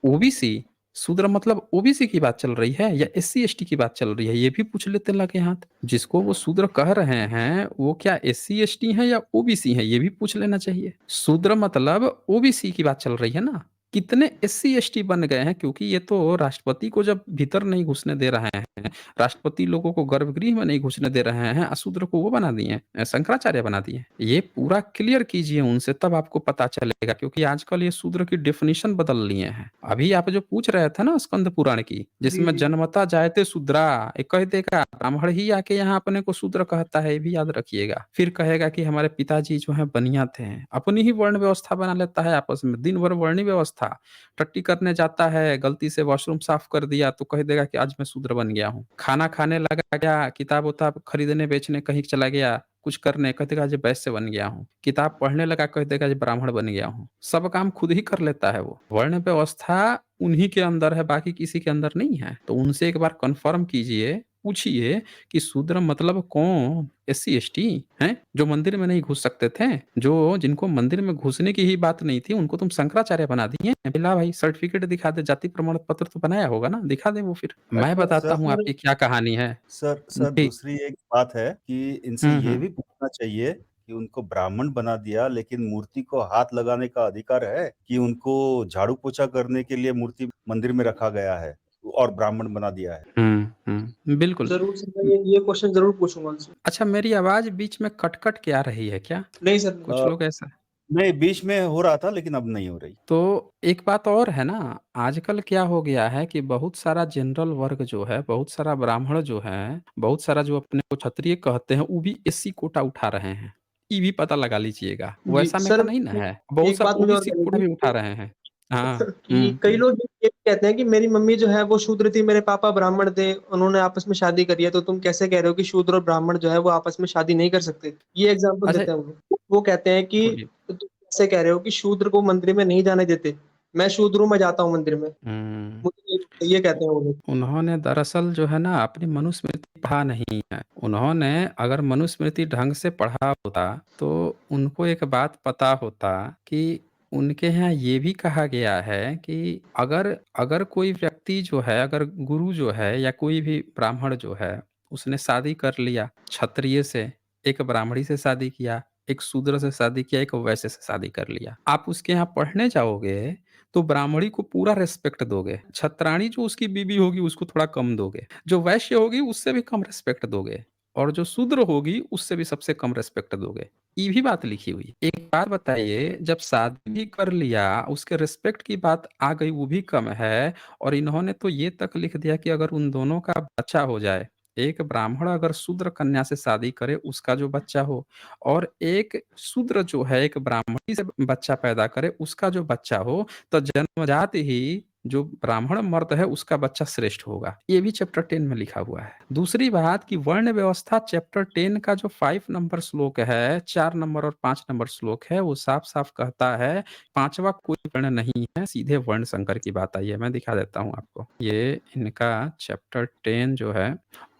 ओबीसी, शूद्र मतलब ओबीसी की बात चल रही है या एससी-एसटी की बात चल रही है? ये भी पूछ लेते लगे हाथ। जिसको वो शूद्र कह रहे हैं, वो क्या एससी-एसटी हैं या ओबीसी हैं? ये भी पूछ लेना चाहिए। शूद्र मतलब ओबीसी की बात चल रही है ना? कितने एससी-एसटी बन गए हैं, क्योंकि ये तो राष्ट्रपति को जब भीतर नहीं घुसने दे रहे हैं, राष्ट्रपति लोगों को गर्भगृह में नहीं घुसने दे रहे हैं, शूद्र को वो बना दिए, शंकराचार्य बना दिए। ये पूरा क्लियर कीजिए उनसे, तब आपको पता चलेगा, क्योंकि आजकल ये शूद्र की डेफिनिशन बदल लिए हैं। अभी आप जो पूछ रहे थे ना स्कंद पुराण की, जी, जिसमें जी। जन्मता जायते शूद्रा, ये कह देगा ब्राह्मण ही आके यहाँ अपने को शूद्र कहता है, ये भी याद रखिएगा। फिर कहेगा कि हमारे पिताजी जो है बनिया थे, अपनी ही वर्ण व्यवस्था बना लेता है आपस में, दिन भर वर्णी व्यवस्था व्यवस्था। टट्टी करने जाता है, गलती से वॉशरूम साफ कर दिया तो कह देगा कि आज मैं शूद्र बन गया हूँ। खाना खाने लगा क्या, किताब-वुताब खरीदने बेचने कहीं चला गया, कुछ करने, कह देगा आज वैश्य बन गया हूँ। किताब पढ़ने लगा, कह देगा आज ब्राह्मण बन गया हूँ। सब काम खुद ही कर लेता है वो। वर्ण व्यवस्था उन्हीं के अंदर है, बाकी किसी के अंदर नहीं है। तो उनसे एक बार कन्फर्म कीजिए, पूछिए कि शूद्र मतलब कौन? एससी-एसटी हैं? जो मंदिर में नहीं घुस सकते थे? जो जिनको मंदिर में घुसने की ही बात नहीं थी, उनको तुम शंकराचार्य बना दिए? ला भाई सर्टिफिकेट दिखा दे, जाति प्रमाण पत्र तो बनाया होगा ना, दिखा दे वो फिर। मैं अच्छा बताता हूँ सर आपकी क्या कहानी है। सर जी। दूसरी एक बात है कि इनसे हुँ, ये हुँ। भी पूछना चाहिए कि उनको ब्राह्मण बना दिया लेकिन मूर्ति को हाथ लगाने का अधिकार है कि उनको झाड़ू पोछा करने के लिए मूर्ति मंदिर में रखा गया है और ब्राह्मण बना दिया है। हुँ, हुँ। बिल्कुल। ज़रूर सर, मैं उम, ये क्वेश्चन ज़रूर पूछूँगा उनसे। अच्छा मेरी आवाज़ बीच में कट-कट के आ रही है क्या? नहीं सर, नहीं। कुछ अ, लोग ऐसा नहीं बीच में हो रहा था लेकिन अब नहीं हो रही। तो एक बात और है ना, आजकल क्या हो गया है कि बहुत सारा जनरल वर्ग जो है, बहुत सारा ब्राह्मण जो है, बहुत सारा जो अपने को क्षत्रिय कहते हैं, वो भी एससी कोटा उठा रहे हैं। ये भी पता लगा लीजिएगा, जी, वैसा में सर का नहीं ना एक है। बहुत एक सा बात मुझे और ओबीसी करनी कोटा थी भी उठा रहे हैं। हाँ, कि हुँ, कई हुँ। लोग ये कहते हैं कि मेरी मम्मी जो है वो शूद्र थी, मेरे पापा ब्राह्मण थे, उन्होंने आपस में शादी करी है, तो तुम कैसे कह रहे हो कि शूद्र और ब्राह्मण जो है वो आपस में शादी नहीं कर सकते? ये एग्ज़ाम्पल अच्छा देते हैं वो लोग। वो कहते हैं कि देखिए तुम कैसे कह रहे हो कि शूद्र को मंदिर में नहीं जाने देते? मैं शूद्र हूँ, मैं जाता हूँ मंदिर में। हुँ। मुझे ये कहते हैं वो लोग। उन्होंने दरअसल जो है ना अपनी मनुस्मृति पढ़ा नहीं है। उन्होंने अगर मनुस्मृति ढंग से पढ़ा होता तो उनको एक बात पता होता कि उनके यहाँ ये भी कहा गया है कि अगर अगर कोई व्यक्ति जो है, अगर गुरु जो है या कोई भी ब्राह्मण जो है, उसने शादी कर लिया क्षत्रिय से, एक ब्राह्मणी से शादी किया, एक शूद्र से शादी किया, एक वैश्य से शादी कर लिया। आप उसके यहाँ पढ़ने जाओगे तो ब्राह्मणी को पूरा रिस्पेक्ट दोगे। क्षत्राणी जो उसकी बीवी होगी उसको थोड़ा कम दोगे। जो वैश्य होगी उससे भी कम रिस्पेक्ट दोगे और जो शूद्र होगी उससे भी सबसे कम रिस्पेक्ट दोगे। ये भी बात लिखी हुई है। एक बात बताइए जब शादी भी कर लिया उसके रिस्पेक्ट की बात आ गई वो भी कम है और इन्होंने तो ये तक लिख दिया कि अगर उन दोनों का बच्चा हो जाए, एक ब्राह्मण अगर शूद्र कन्या से शादी करे उसका जो बच्चा हो और एक शूद्र जो है एक ब्राह्मणी से बच्चा पैदा करे उसका जो बच्चा हो तो जन्मजात ही जो ब्राह्मण मर्द है उसका बच्चा श्रेष्ठ होगा। ये भी चैप्टर 10 में लिखा हुआ है। दूसरी बात कि वर्ण व्यवस्था चैप्टर 10 का जो 5 नंबर श्लोक है, 4 नंबर और 5 नंबर श्लोक है वो साफ-साफ कहता है 5वां कोई वर्ण नहीं है, सीधे वर्ण संकर की बात आई है। मैं दिखा देता हूँ आपको। ये इनका चैप्टर 10 जो है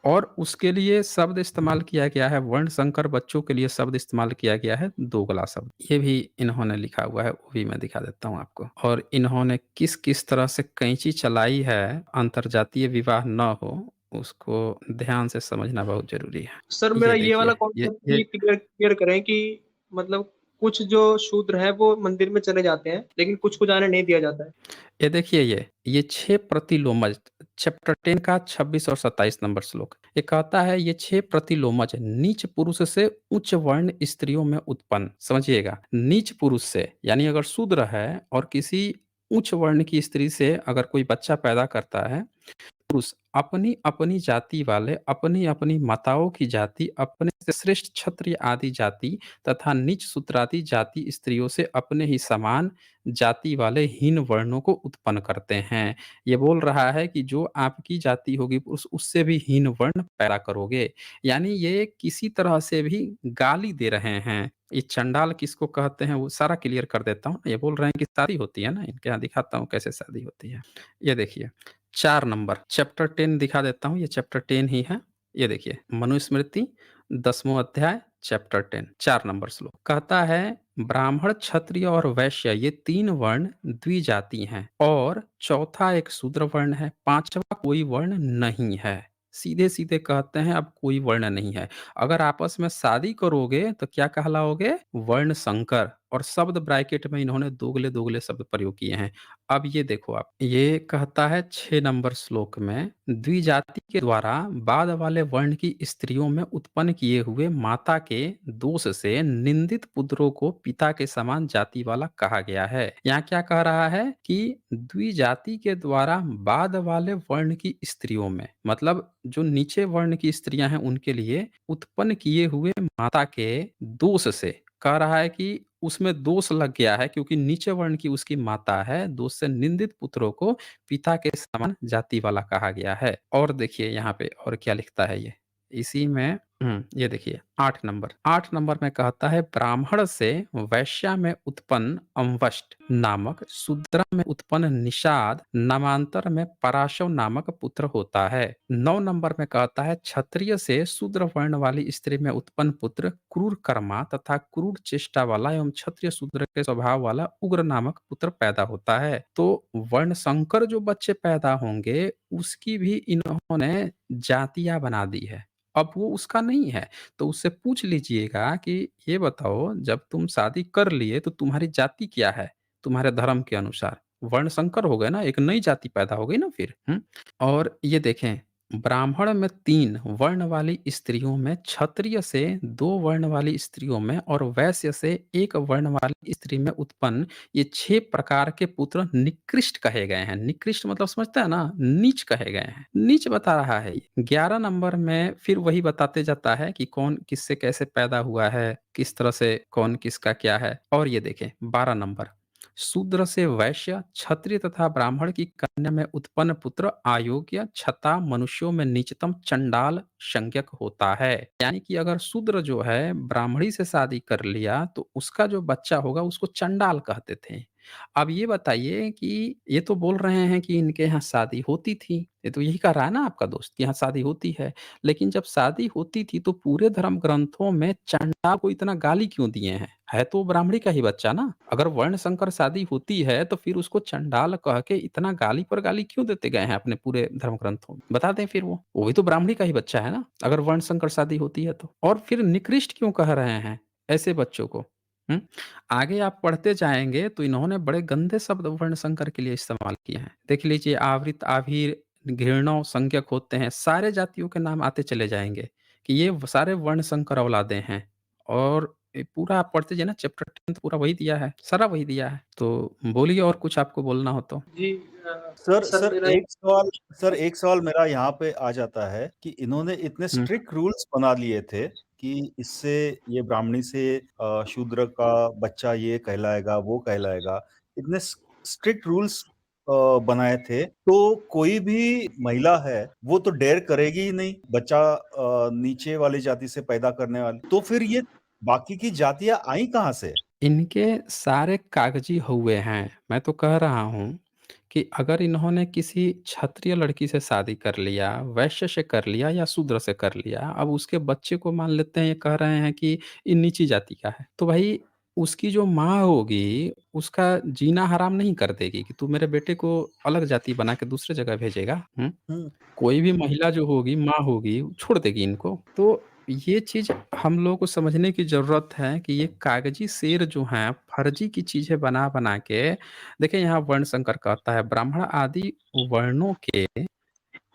और उसके लिए शब्द इस्तेमाल किया गया है वर्ण संकर बच्चों के लिए शब्द इस्तेमाल किया गया है दोगला शब्द। ये भी इन्होंने लिखा हुआ है, वो भी मैं दिखा देता हूँ आपको। और इन्होंने किस-किस तरह से कैंची चलाई है, अंतर्जातीय विवाह ना हो, उसको ध्यान से समझना बहुत ज़रूरी है। सर मेरा ये ये वाला देखिए, कॉन्सेप्ट ये भी क्लियर क्लियर करें कि मतलब कुछ जो शूद्र हैं वो मंदिर में चले जाते हैं, लेकिन कुछ को जाने नहीं दिया जाता है। ये देखिए ये 6 प्रतिलोमज चैप्टर 10 का 26 और 27 नंबर श्लोक। ये कहता है ये 6 प्रतिलोमज नीच पुरुष से उच्च वर्ण स्त्रियों में उत्पन्न। समझिएगा, नीच पुरुष से यानी अगर शूद्र है और किसी उच्च वर्ण की स्त्री से अगर कोई बच्चा पैदा करता है पुरुष अपनी-अपनी जाति वाले, अपनी-अपनी माताओं की जाति, अपने से श्रेष्ठ क्षत्रिय आदि जाति तथा नीच शूद्रादि जाति स्त्रियों से अपने ही समान जाति वाले हीन वर्णों को उत्पन्न करते हैं। ये बोल रहा है कि जो आपकी जाति होगी उससे भी हीन वर्ण पैदा करोगे। यानी ये किसी तरह से भी गाली दे रहे हैं। ये चंडाल किसको कहते हैं वो सारा क्लियर कर देता हूँ। ये बोल रहे हैं कि शादी होती है ना, इनके यहाँ दिखाता हूँ कैसे शादी होती है। ये देखिए 4 नंबर चैप्टर 10 दिखा देता हूँ, ये चैप्टर 10 ही है। ये देखिए मनुस्मृति 10वाँ अध्याय चैप्टर 10 4 नंबर श्लोक कहता है ब्राह्मण, क्षत्रिय और वैश्य ये 3 वर्ण द्विजाति हैं और चौथा एक शूद्र वर्ण है, 5वां कोई वर्ण नहीं है। सीधे-सीधे कहते हैं अब कोई वर्ण नहीं है। अगर आपस में शादी करोगे तो क्या कहलाओगे? वर्ण संकर और शब्द ब्रैकेट में इन्होंने दोगले-दोगले शब्द प्रयोग किए हैं। अब ये देखो आप, ये कहता है 6 नंबर श्लोक में द्विजाति के द्वारा बाद वाले वर्ण की स्त्रियों में उत्पन्न किए हुए माता के दोष से निंदित पुत्रों को पिता के समान जाति वाला कहा गया है। यहाँ क्या कह रहा है कि द्विजाति के द्वारा बाद वाले वर्ण की स्त्रियों में मतलब जो नीचे वर्ण की स्त्रियां हैं उनके लिए उत्पन्न किए हुए माता के दोष से कह रहा है कि उसमें दोष लग गया है क्योंकि नीचे वर्ण की उसकी माता है, दोष से निंदित पुत्रों को पिता के समान जाति वाला कहा गया है। और देखिए यहाँ पे और क्या लिखता है ये, इसी में ये देखिए 8 नंबर में कहता है ब्राह्मण से वैश्या में उत्पन्न अम्वष्ट नामक, शूद्रा में उत्पन्न निषाद नामांतर में पराशव नामक पुत्र होता है। 9 नंबर में कहता है क्षत्रिय से शूद्र वर्ण वाली स्त्री में उत्पन्न पुत्र क्रूर कर्मा तथा क्रूर चेष्टा वाला एवं क्षत्रिय शूद्र के स्वभाव वाला उग्र नामक पुत्र पैदा होता है। तो वर्ण संकर जो बच्चे पैदा होंगे उसकी भी इन्होंने जातियां बना दी है। अब वो उसका नहीं है, तो उससे पूछ लीजिएगा कि ये बताओ जब तुम शादी कर लिए तो तुम्हारी जाति क्या है? तुम्हारे धर्म के अनुसार? वर्ण संकर हो गए ना, एक नई जाति पैदा हो गई ना फिर, हुँ? और ये देखें, ब्राह्मण में 3 वर्ण वाली स्त्रियों में, क्षत्रिय से 2 वर्ण वाली स्त्रियों में और वैश्य से 1 वर्ण वाली स्त्री में उत्पन्न ये 6 प्रकार के पुत्र निकृष्ट कहे गए हैं। निकृष्ट मतलब समझते हैं ना? नीच कहे गए हैं। नीच बता रहा है ये। 11 नंबर में फिर वही बताते जाता है कि कौन किससे कैसे पैदा हुआ है, किस तरह से कौन किसका क्या है। और ये देखें 12 नंबर, शूद्र से वैश्य, क्षत्रिय तथा ब्राह्मण की कन्या में उत्पन्न पुत्र अयोग्य, छता, मनुष्यों में नीचतम चंडाल संज्ञक होता है। यानी कि अगर शूद्र जो है ब्राह्मणी से शादी कर लिया तो उसका जो बच्चा होगा उसको चंडाल कहते थे। अब ये बताइए कि ये तो बोल रहे हैं कि इनके यहाँ शादी होती थी, ये तो यही कह रहा है ना आपका दोस्त कि यहाँ शादी होती है। लेकिन जब शादी होती थी तो पूरे धर्म ग्रंथों में चंडाल को इतना गाली क्यों दिए हैं? है तो वो ब्राह्मणी का ही बच्चा ना। अगर वर्ण संकर शादी होती है तो फिर उसको चंडाल कह के इतना गाली पर गाली क्यों देते गए हैं अपने पूरे धर्म ग्रंथों में? बता दें फिर वो भी तो ब्राह्मणी का ही बच्चा है ना, अगर वर्ण संकर शादी होती है तो। और फिर निकृष्ट क्यों कह रहे हैं ऐसे बच्चों को? हुँ? आगे आप पढ़ते जाएँगे तो इन्होंने बड़े गंदे शब्द वर्ण संकर के लिए इस्तेमाल किए हैं। देख लीजिए आवृत, आभीर, घृणव, संज्ञक होते हैं, सारे जातियों के नाम आते चले जाएँगे कि ये सारे वर्ण संकर औलादें हैं। और ये पूरा आप पढ़ते जाइए ना, चैप्टर 10 पूरा वही दिया है, सारा वही दिया है। तो बोलिए और कुछ आपको बोलना हो तो? जी सर सर सर मेरा एक सवाल सर एक सवाल मेरा यहाँ पे आ जाता है कि इन्होंने इतने हुँ। स्ट्रिक्ट रूल्स बना लिए थे कि इससे ये ब्राह्मणी से शूद्र का बच्चा ये कहलाएगा, वो कहलाएगा। इतने स्ट्रिक्ट रूल्स बनाए थे, तो कोई भी महिला है, वो तो डेयर करेगी ही नहीं बच्चा नीचे वाली जाति से पैदा करने वाली। तो फिर ये बाकी की जातियाँ आई कहाँ से? इनके सारे कागजी हुए हैं। मैं तो कह रहा हूँ कि अगर इन्होंने किसी क्षत्रिय लड़की से शादी कर लिया, वैश्य से कर लिया या शूद्र से कर लिया, अब उसके बच्चे को मान लेते हैं ये कह रहे हैं कि ये नीची जाति का है। तो भाई उसकी जो माँ होगी, उसका जीना हराम नहीं कर देगी कि तू मेरे बेटे को अलग जाति बना के दूसरे जगह भेजेगा? हुँ? हुँ। कोई भी महिला जो होगी, माँ होगी, छोड़ देगी इनको। तो ये चीज़ हम लोगों को समझने की ज़रूरत है कि ये कागज़ी शेर जो हैं, फर्जी की चीज़ें बना-बना के देखिए यहाँ वर्ण संकर कहता है, ब्राह्मण आदि वर्णों के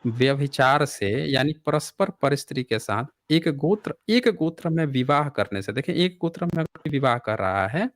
व्यभिचार से यानी परस्पर परस्त्री के साथ एक गोत्र में विवाह करने से देखिए एक गोत्र में अगर कोई विवाह कर रहा है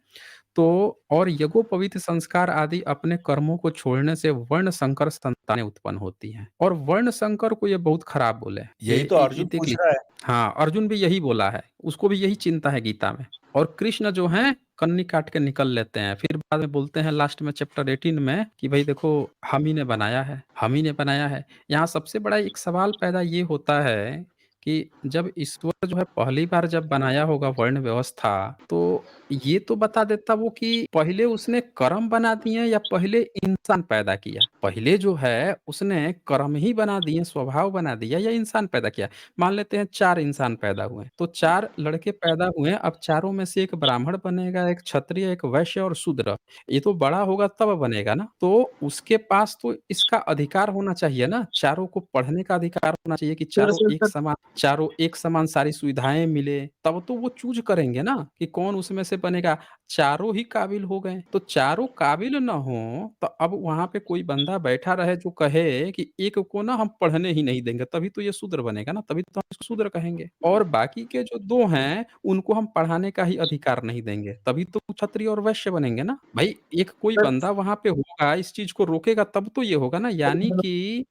तो और यज्ञोपवीत संस्कार आदि अपने कर्मों को छोड़ने से वर्ण संकर संतानें उत्पन्न होती हैं। और वर्ण संकर को ये बहुत खराब बोले हैं। यही तो ये अर्जुन देख पूछ रहा लीजिए। है। हाँ, अर्जुन भी यही बोला है, उसको भी यही चिंता है गीता में। और कृष्ण जो हैं कन्नी काट के निकल लेते हैं, फिर बाद में बोलते हैं लास्ट में चैप्टर 18 में कि भई देखो हम ही ने बनाया है, हम ही ने बनाया है। यहाँ सबसे बड़ा एक सवाल पैदा ये होता है कि जब ईश्वर जो है पहली बार जब बनाया होगा वर्ण व्यवस्था, तो ये तो बता देता वो कि पहले उसने कर्म बना दिए या पहले इंसान पैदा किया। पहले जो है उसने कर्म ही बना दिए, स्वभाव बना दिया या इंसान पैदा किया। मान लेते हैं 4 इंसान पैदा हुए, तो 4 लड़के पैदा हुए, अब चारों में से एक ब्राह्मण बनेगा, एक क्षत्रिय, एक वैश्य और शूद्र। ये तो बड़ा होगा तब बनेगा ना, तो उसके पास तो इसका अधिकार होना चाहिए ना, चारों को पढ़ने का अधिकार होना चाहिए कि सर सर सर चारों एक समान सारी सुविधाएँ मिले, तब तो वो चूज़ करेंगे ना कि कौन उसमें से बनेगा। चारों ही काबिल हो गए, तो चारों काबिल ना हों, तो अब वहाँ पे कोई बंदा बैठा रहे जो कहे कि एक को ना हम पढ़ने ही नहीं देंगे, तभी तो ये शूद्र बनेगा ना, तभी तो हम इसको शूद्र कहेंगे। और बाकी के जो 2 हैं, उनको हम पढ़ाने का ही अधिकार नहीं देंगे, तभी तो क्षत्रिय और वैश्य बनेंगे ना। भाई एक कोई सर बंदा वहाँ पे होगा, इस चीज़ को रोकेगा तब तो ये होगा ना, यानी कि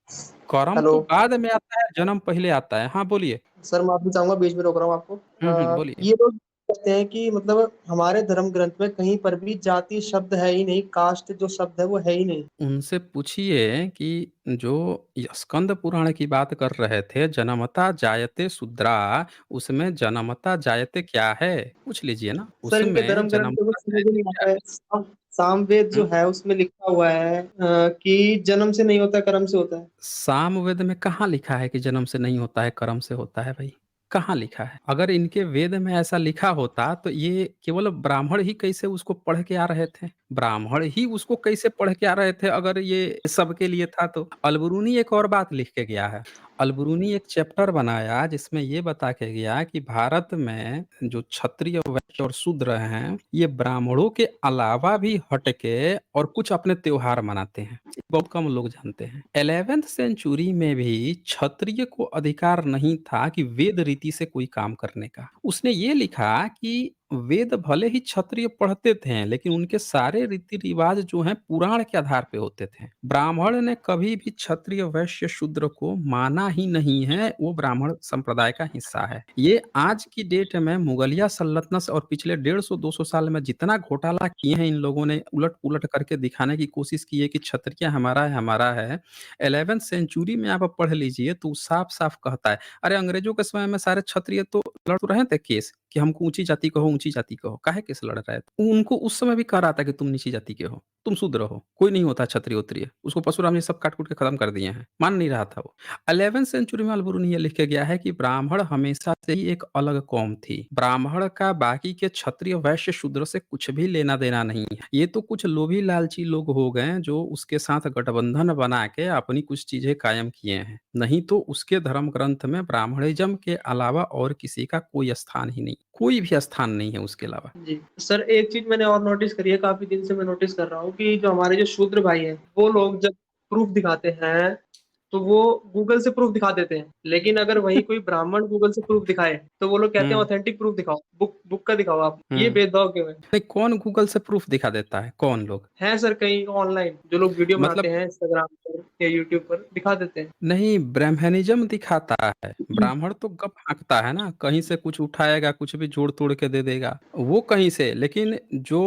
कर्म हेलो तो बाद में आता है, जन्म पहले आता है। हाँ, बोलिए। सर, माफी चाहूंगा बीच में रोक रहा हूँ आपको। बोलिए। ये लोग कहते हैं कि मतलब हमारे धर्म ग्रंथ में कहीं पर भी जाति शब्द है ही नहीं, कास्ट जो शब्द है वो है ही नहीं। उनसे पूछिए कि जो स्कंद पुराण की बात कर रहे थे, जन्मता जायते शूद्रा, उसमें जन्मता जायते क्या है? पूछ लीजिए ना, सर इनके उसमें धर्म ग्रंथ तो कुछ जन्मता समझ नहीं जायते क्या आता है। सामवेद है? जो है उसमें लिखा हुआ है कि जन्म से नहीं होता कर्म से होता है। सामवेद में कहाँ लिखा है कि जन्म से नहीं होता है, कर्म से होता है भाई? कहाँ लिखा है? अगर इनके वेद में ऐसा लिखा होता तो ये केवल ब्राह्मण ही कैसे उसको पढ़ के आ रहे थे? ब्राह्मण ही उसको कैसे पढ़ के आ रहे थे अगर ये सबके लिए था तो? अलबरूनी एक और बात लिख के गया है। अलबरूनी एक चैप्टर बनाया जिसमें ये बता के गया कि भारत में जो क्षत्रिय, वैश्य और शूद्र हैं, ये ब्राह्मणों के अलावा भी हट के और कुछ अपने त्योहार मनाते हैं। बहुत कम लोग जानते हैं। 11th सेंचुरी में भी क्षत्रिय को अधिकार नहीं था कि वेद रीति से कोई काम करने का। उसने ये लिखा कि वेद भले ही क्षत्रिय पढ़ते थे लेकिन उनके सारे रीति रिवाज जो हैं पुराण के आधार पे होते थे। ब्राह्मण ने कभी भी क्षत्रिय, वैश्य, शूद्र को माना ही नहीं है, वो ब्राह्मण संप्रदाय का हिस्सा है। ये आज की डेट में मुगलिया सल्तनत और पिछले 150-200 साल में जितना घोटाला किए हैं इन लोगों ने, उलट पुलट करके दिखाने की कोशिश की है कि क्षत्रिय हमारा है, हमारा है। 11th सेंचुरी में आप पढ़ लीजिए तो साफ साफ कहता है, अरे अंग्रेजों के समय में सारे क्षत्रिय तो लड़ तो रहे थे केस कि हमको ऊंची जाति कहो, ऊंची जाति कहो। काहे केस लड़ रहे थे? उनको उस समय भी कह रहा था कि तुम नीची जाति के हो, तुम शूद्र हो, कोई नहीं होता क्षत्रिय उत्रिय। उसको परशुराम ने सब काट कूट के खत्म कर दिए हैं, मान नहीं रहा था वो। 11th सेंचुरी में अलबरूनी ये लिख के गया है कि ब्राह्मण हमेशा से ही एक अलग कौम थी। ब्राह्मण का बाकी के क्षत्रिय, वैश्य, शूद्र से कुछ भी लेना देना नहीं है। ये तो कुछ लोभी लालची लोग हो गए जो उसके साथ गठबंधन बना के अपनी कुछ चीजें कायम किए हैं। नहीं तो उसके धर्म ग्रंथ में ब्राह्मणिज्म के अलावा और किसी का कोई स्थान ही नहीं, कोई भी स्थान नहीं है उसके अलावा। जी सर, एक चीज मैंने और नोटिस करी है, काफी दिन से मैं नोटिस कर रहा हूँ कि जो हमारे जो शूद्र भाई हैं वो लोग जब प्रूफ दिखाते हैं तो वो गूगल से प्रूफ दिखा देते हैं, लेकिन अगर वही कोई ब्राह्मण गूगल से प्रूफ दिखाए तो वो लोग कहते हैं हम्म ऑथेंटिक प्रूफ दिखाओ, बुक का दिखाओ आप। ये हम्म भेदभाव क्यों है? नहीं, कौन गूगल से प्रूफ दिखा देता है? कौन लोग? है सर कहीं ऑनलाइन जो लोग वीडियो बनाते मतलब हैं इंस्टाग्राम पर या यूट्यूब पर दिखा देते हैं। नहीं, ब्राह्मणिज्म दिखाता है। ब्राह्मण तो गप हाँकता है ना, कहीं से कुछ उठाएगा, कुछ भी जोड़ तोड़ के दे देगा, वो कहीं से। लेकिन जो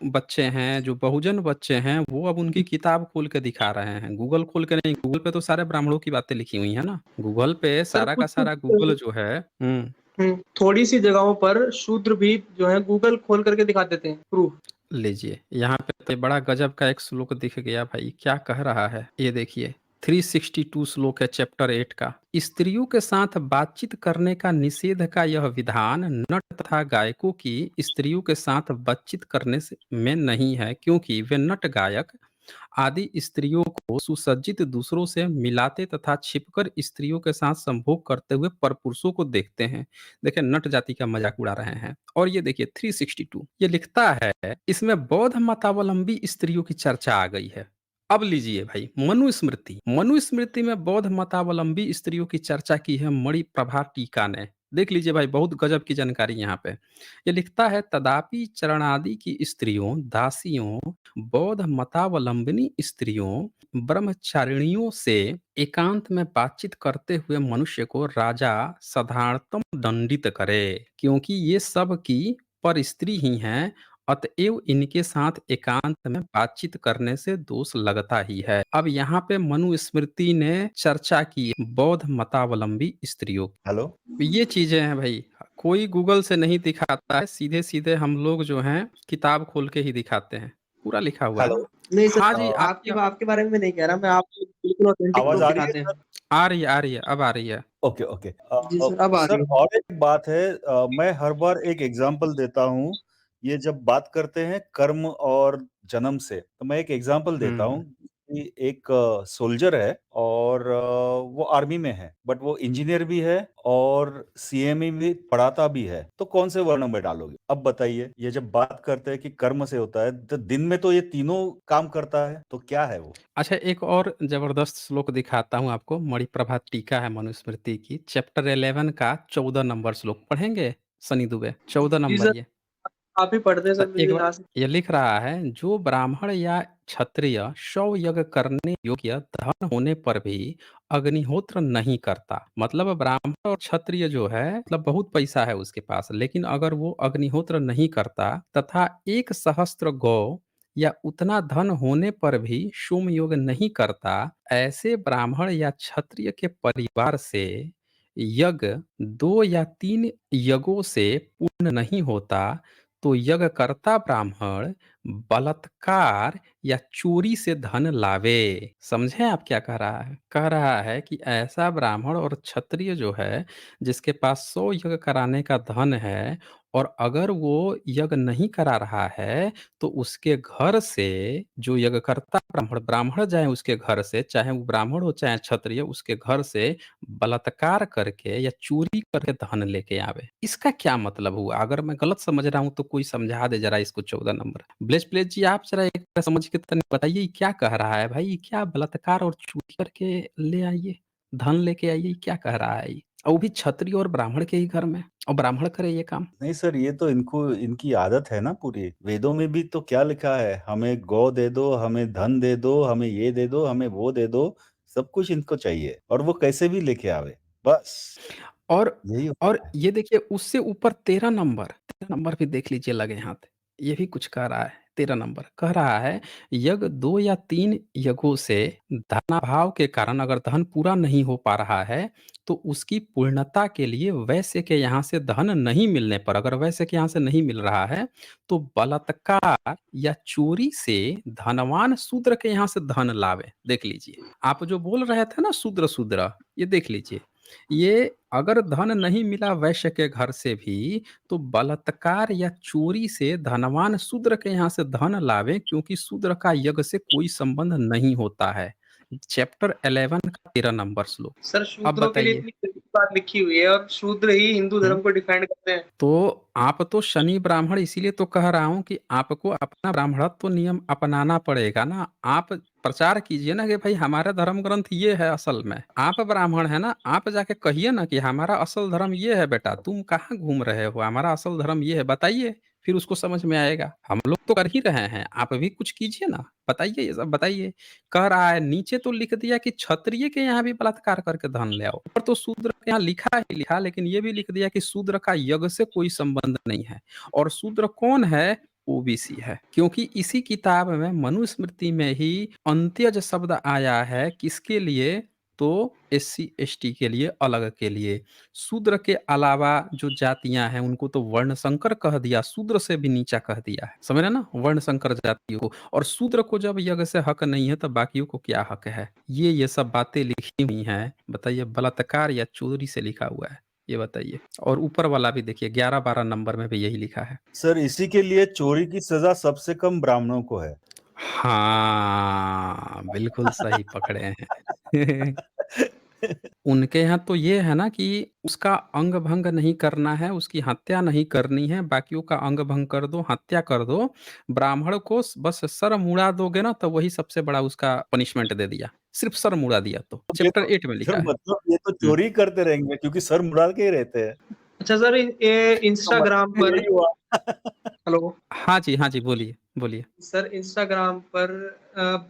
बच्चे हैं, जो बहुजन बच्चे हैं, वो अब उनकी किताब खोल के दिखा रहे हैं, गूगल खोल के नहीं। गूगल पे तो सारे ब्राह्मणों की बातें लिखी हुई है ना, गूगल पे सर सारा का कुछ सारा कुछ गूगल जो है। थोड़ी सी जगहों पर शूद्र भी जो है गूगल खोल करके दिखा देते हैं प्रूफ। लीजिए, यहाँ पे तो बड़ा गजब का एक श्लोक दिख गया भाई, क्या कह रहा है ये देखिए। 362 श्लोक है चैप्टर 8 का। स्त्रियों के साथ बातचीत करने का निषेध का यह विधान नट तथा गायकों की स्त्रियों के साथ बातचीत करने से में नहीं है, क्योंकि वे नट, गायक आदि स्त्रियों को सुसज्जित दूसरों से मिलाते तथा छिपकर स्त्रियों के साथ संभोग करते हुए परपुरुषों को देखते हैं। देखिए, नट जाति का मजाक उड़ा रहे हैं। और ये देखिए 362 ये लिखता है, इसमें बौद्ध मतावलंबी स्त्रियों की चर्चा आ गई है। अब लीजिए भाई, मनुस्मृति, मनुस्मृति में बौद्ध मतावलंबी स्त्रियों की चर्चा की है मणि प्रभा टीका ने। देख लीजिए भाई, बहुत गजब की जानकारी यहाँ पे। ये लिखता है, तदापि चरणादि की स्त्रियों, दासियों, बौद्ध मतावलंबिनी स्त्रियों, ब्रह्मचारिणियों से एकांत में बातचीत करते हुए मनुष्य को राजा साधारणतम दंडित करे, क्योंकि ये सब की पर स्त्री ही हैं, अतएव इनके साथ एकांत में बातचीत करने से दोष लगता ही है। अब यहाँ पे मनुस्मृति ने चर्चा की बौद्ध मतावलंबी स्त्रियों हेलो। की। ये चीजें हैं भाई, कोई गूगल से नहीं दिखाता है, सीधे सीधे हम लोग जो हैं किताब खोल के ही दिखाते हैं, पूरा लिखा हुआ है हेलो। ना। नहीं सर, हाँ अ, जी, आपकी आपके बारे में नहीं कह रहा मैं, आपको बिल्कुल ऑथेंटिक आवाज प्रूफ आ रही है दिखाते हैं। सर? आ रही है, अब आ रही है। Okay, okay. जी सर, अब आ रही सर, है। और एक बात है, मैं हर बार एक एग्जांपल देता हूँ। ये जब बात करते हैं कर्म और जन्म से, तो मैं एक एग्जांपल देता हूँ हम्म कि एक सोल्जर है और वो आर्मी में है, बट वो इंजीनियर भी है और सीएमई भी पढ़ाता भी है। तो कौन से वर्ण में डालोगे? अब बताइए, ये जब बात करते हैं कि कर्म से होता है, तो दिन में तो ये तीनों काम करता है, तो क्या है वो? अच्छा, एक और जबरदस्त श्लोक दिखाता हूँ आपको, मणिप्रभा टीका है मनुस्मृति की, चैप्टर 11 का 14 नंबर श्लोक पढ़ेंगे? सनी दुबे, 14 जी नंबर सर, ये। आप ही पढ़ दें तो सर, एक मुझे बार यहाँ से। ये लिख रहा है, जो ब्राह्मण या क्षत्रिय शव यज्ञ करने योग्य धन होने पर भी अग्निहोत्र नहीं करता। मतलब ब्राह्मण और क्षत्रिय जो है, मतलब बहुत पैसा है उसके पास, लेकिन अगर वो अग्निहोत्र नहीं करता तथा 1 सहस्त्र गौ या उतना धन होने पर भी शुम योग नहीं करता, ऐसे ब्राह्मण या क्षत्रिय के परिवार से यज्ञ 2 या 3 यज्ञों से पूर्ण नहीं होता, तो यज्ञकर्ता ब्राह्मण बलात्कार या चोरी से धन लावे। समझे आप क्या कह रहा है? कह रहा है कि ऐसा ब्राह्मण और क्षत्रिय जो है, जिसके पास 100 यज्ञ कराने का धन है, और अगर वो यज्ञ नहीं करा रहा है, तो उसके घर से जो यज्ञकर्ता ब्राह्मण ब्राह्मण जाए उसके घर से, चाहे वो ब्राह्मण हो चाहे क्षत्रिय, उसके घर से बलात्कार करके या चोरी करके धन लेके आवे। इसका क्या मतलब हुआ? अगर मैं गलत समझ रहा हूँ तो कोई समझा दे जरा इसको 14 नंबर। ब्लेस प्लेस जी, आप जरा एक बार समझ के तनी बताइए, ये क्या कह रहा है भाई? ये क्या बलात्कार और चोरी करके ले आइए, धन लेके आइए, ये क्या कह रहा है ये? और वो भी क्षत्रिय और ब्राह्मण के ही घर में, और ब्राह्मण करे ये काम। नहीं सर, ये तो इनको इनकी आदत है ना पूरी। वेदों में भी तो क्या लिखा है, हमें गौ दे दो, हमें धन दे दो, हमें ये दे दो, हमें वो दे दो, सब कुछ इनको चाहिए और वो कैसे भी लेके आवे, बस और यही और होता है। ये देखिए, उससे ऊपर 13 नंबर भी देख लीजिए लगे हाथ। ये भी कुछ कह रहा है। 13 नंबर कह रहा है, यज्ञ 2 या 3 यज्ञों से धनाभाव के कारण अगर धन पूरा नहीं हो पा रहा है, तो उसकी पूर्णता के लिए वैश्य के यहाँ से धन नहीं मिलने पर, अगर वैश्य के यहाँ से नहीं मिल रहा है, तो बलात्कार या चोरी से धनवान शूद्र के यहाँ से धन लावे। देख लीजिए, आप जो बोल रहे थे ना शूद्र शूद्र, ये देख लीजिए, ये अगर धन नहीं मिला वैश्य के घर से भी, तो बलात्कार या चोरी से धनवान शूद्र के यहाँ से धन लावे, क्योंकि शूद्र का यज्ञ से कोई संबंध नहीं होता है। चैप्टर 11 का 13 नंबर श्लोक। सर अब शूद्रों के लिए बताइए। इतनी गलत बात लिखी हुई है, और शूद्र ही हिंदू हम्म धर्म को डिफेंड करते हैं। तो आप तो शनि ब्राह्मण, इसीलिए तो कह रहा हूं कि आपको अपना ब्राह्मणत्व नियम अपनाना पड़ेगा ना। आप प्रचार कीजिए ना कि भाई हमारा धर्म ग्रंथ ये है। असल में आप ब्राह्मण है ना, आप जाके कहिए ना कि हमारा असल धर्म ये है। बेटा तुम कहाँ घूम रहे हो, हमारा असल धर्म ये है, बताइए, फिर उसको समझ में आएगा। हम लोग तो कर ही रहे हैं, आप भी कुछ कीजिए ना, बताइए, ये सब बताइए। कह रहा है, नीचे तो लिख दिया कि क्षत्रिय के यहाँ भी बलात्कार करके धन ले आओ, ऊपर तो शूद्र के यहाँ लिखा ही लिखा, लेकिन ये भी लिख दिया कि शूद्र का यज्ञ से कोई संबंध नहीं है। और शूद्र कौन है? ओबीसी है, क्योंकि इसी किताब में मनुस्मृति में ही अंत्यज शब्द आया है। किसके लिए? तो एससी एसटी के लिए, अलग के लिए। शूद्र के अलावा जो जातियां हैं उनको तो वर्ण संकर कह दिया, शूद्र से भी नीचा कह दिया है। समझ रहे ना, वर्ण संकर जातियों को। और शूद्र को जब यज्ञ से हक नहीं है, तो बाकियों को क्या हक है? ये सब बातें लिखी हुई हैं। बताइए, बलात्कार या चोरी से लिखा हुआ है, ये बताइए। और ऊपर वाला भी देखिए, 11-12 नंबर में भी यही लिखा है। सर इसी के लिए चोरी की सजा सबसे कम ब्राह्मणों को है। हाँ, बिल्कुल सही पकड़े हैं। उनके यहाँ तो ये है ना कि उसका अंग भंग नहीं करना है, उसकी हत्या नहीं करनी है, बाकियों का अंग भंग कर दो, हत्या कर दो। ब्राह्मण को बस सर मुड़ा दोगे ना, तो वही सबसे बड़ा उसका पनिशमेंट दे दिया। सिर्फ सर मुड़ा दिया तो ये चैप्टर तो 8 में सर लिखा है। मतलब ये तो हम्म। चोरी करते रहेंगे क्योंकि सर मुड़ा के ही रहते हैं। अच्छा सर, ये तो इंस्टाग्राम मतलब पर, यही हुआ। हेलो हाँ जी, हाँ जी, बोलिए बोलिए। सर, इंस्टाग्राम पर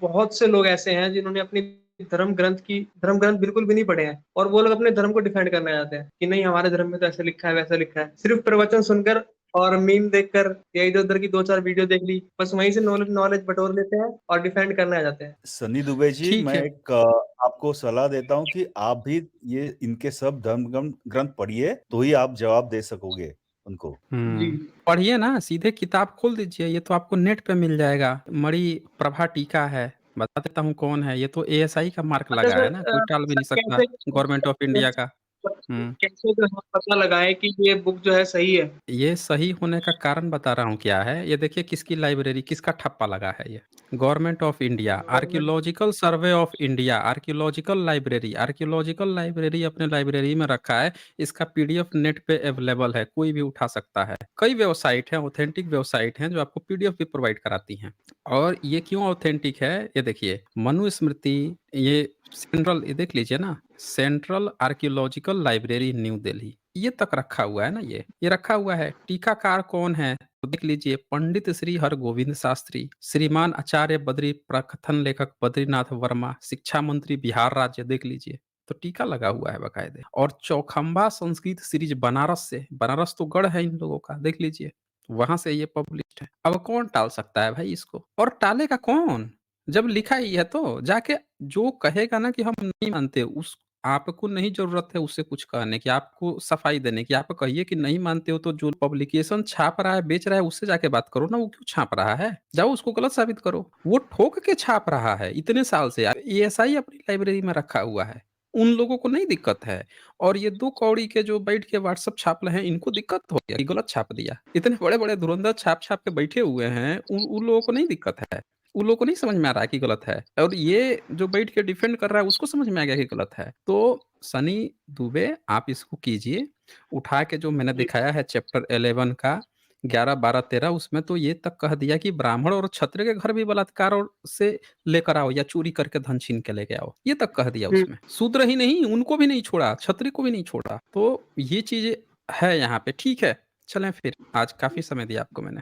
बहुत से लोग ऐसे हैं जिन्होंने अपनी धर्म ग्रंथ बिल्कुल भी नहीं पढ़े हैं, और वो लोग अपने धर्म को डिफेंड करने जाते हैं कि नहीं हमारे धर्म में तो ऐसा लिखा है वैसा लिखा है। सिर्फ प्रवचन सुनकर और मीम देखकर या इधर उधर की 2-4 वीडियो देख ली, बस वहीं से नॉलेज नॉलेज बटोर लेते हैं और डिफेंड करने आ जाते हैं। सनी दुबे जी, ठीक मैं है। एक आपको सलाह देता हूँ कि आप भी ये इनके सब धर्म ग्रंथ पढ़िए, तो ही आप जवाब दे सकोगे उनको। जी। पढ़िए ना, सीधे किताब खोल दीजिए, ये तो आपको नेट पे मिल जाएगा। मणि प्रभा टीका है, बता देता हूँ कौन है। ये तो एएसआई का मार्क अच्छा लगा सर, है ना, कोई टाल भी सर नहीं सकता, कैसे गवर्नमेंट ऑफ इंडिया का। हम्म कैसे जो है पता लगाए कि ये बुक जो है सही है? ये सही होने का कारण बता रहा हूँ क्या है। ये देखिए, किसकी लाइब्रेरी, किसका ठप्पा लगा है ये। Government of India, government. Archaeological survey of India, archaeological library अपने लाइब्रेरी में रखा है। इसका पीडीएफ नेट पे अवेलेबल है, कोई भी उठा सकता है। कई वेबसाइट हैं, ऑथेंटिक वेबसाइट हैं, जो आपको पीडीएफ भी प्रोवाइड कराती हैं। और ये क्यों ऑथेंटिक है, ये देखिए, मनुस्मृति, ये सेंट्रल, ये देख लीजिए ना, central archaeological library new Delhi, ये तक रखा हुआ है ना। ये रखा हुआ है। टीकाकार कौन है? तो देख लीजिए, पंडित श्री हरगोविंद शास्त्री, श्रीमान आचार्य बद्री प्रकथन लेखक बद्रीनाथ वर्मा, शिक्षा मंत्री बिहार राज्य, देख लीजिए। तो टीका लगा हुआ है बकायदे। और चौखंबा संस्कृत सीरीज बनारस से, बनारस तो गढ़ है इन लोगों का, देख लीजिए। वहां से ये पब्लिश्ड है। अब कौन टाल सकता है भाई इसको? और टालेगा कौन? जब लिखा ही है तो जाके जो कहेगा ना कि हम नहीं मानते, उस आपको नहीं जरूरत है उससे कुछ कहने की, आपको सफाई देने की। आप कहिए कि नहीं मानते हो, तो जो पब्लिकेशन छाप रहा है, बेच रहा है, उससे जाके बात करो ना, वो क्यों छाप रहा है? जाओ उसको गलत साबित करो। वो ठोक के छाप रहा है इतने साल से, एएसआई अपनी लाइब्रेरी में रखा हुआ है, उन लोगों को नहीं दिक्कत है। और ये दो कौड़ी के जो बैठ के व्हाट्सएप छाप रहे हैं, इनको दिक्कत हो गया कि गलत छाप दिया। इतने बड़े बड़े धुरंधर छाप छाप के बैठे हुए हैं, उन लोगों को नहीं दिक्कत है। उन लोगों को नहीं समझ में आ रहा है कि गलत है, और ये जो बैठ के डिफेंड कर रहा है उसको समझ में आ गया कि गलत है। तो सनी दुबे, आप इसको कीजिए, उठा के जो मैंने जी, दिखाया है चैप्टर 11 का 11, 12, 13, उसमें तो ये तक कह दिया कि ब्राह्मण और क्षत्रिय के घर भी बलात्कार और से लेकर आओ, या चोरी करके धन छीन के लेके आओ, ये तक कह दिया हुँ। उसमें। शूद्र ही नहीं, उनको भी नहीं छोड़ा, क्षत्रिय को भी नहीं छोड़ा। तो ये चीजें है यहाँ पे। ठीक है, चलें फिर, आज काफी समय दिया आपको मैंने।